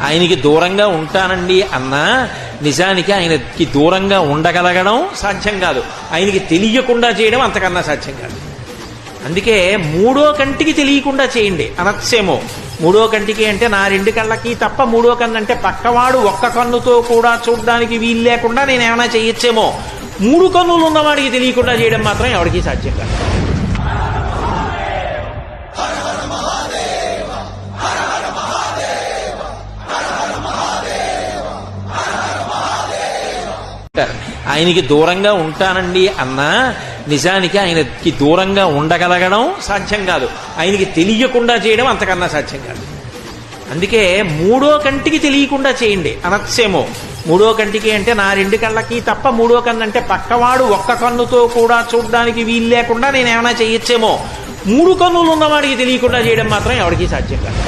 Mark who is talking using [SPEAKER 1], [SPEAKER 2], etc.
[SPEAKER 1] ఆయనకి దూరంగా ఉంటానండి అన్నా నిజానికి ఆయనకి దూరంగా ఉండగలగడం సాధ్యం కాదు, ఆయనకి తెలియకుండా చేయడం అంతకన్నా సాధ్యం కాదు. అందుకే మూడో కంటికి తెలియకుండా చేయండి అనొచ్చేమో. మూడో కంటికి అంటే నా రెండు కళ్ళకి తప్ప, మూడో కన్ను అంటే పక్కవాడు ఒక్క కన్నుతో కూడా చూడడానికి వీలు లేకుండా నేను ఏమైనా చేయొచ్చేమో. మూడు కన్నులు ఉన్నవాడికి తెలియకుండా చేయడం మాత్రం ఎవరికీ సాధ్యం కాదు. ఆయనకి దూరంగా ఉంటానండి అన్నా నిజానికి ఆయనకి దూరంగా ఉండగలగడం సాధ్యం కాదు, ఆయనకి తెలియకుండా చేయడం అంతకన్నా సాధ్యం కాదు. అందుకే మూడో కంటికి తెలియకుండా చేయండి అనొచ్చేమో. మూడో కంటికి అంటే నా రెండు కళ్ళకి తప్ప, మూడో కన్ను అంటే పక్కవాడు ఒక్క కన్నుతో కూడా చూడడానికి వీలు లేకుండా నేను ఏమైనా చేయొచ్చేమో. మూడు కన్నులు ఉన్నవాడికి తెలియకుండా చేయడం మాత్రం ఎవరికీ సాధ్యం కాదు.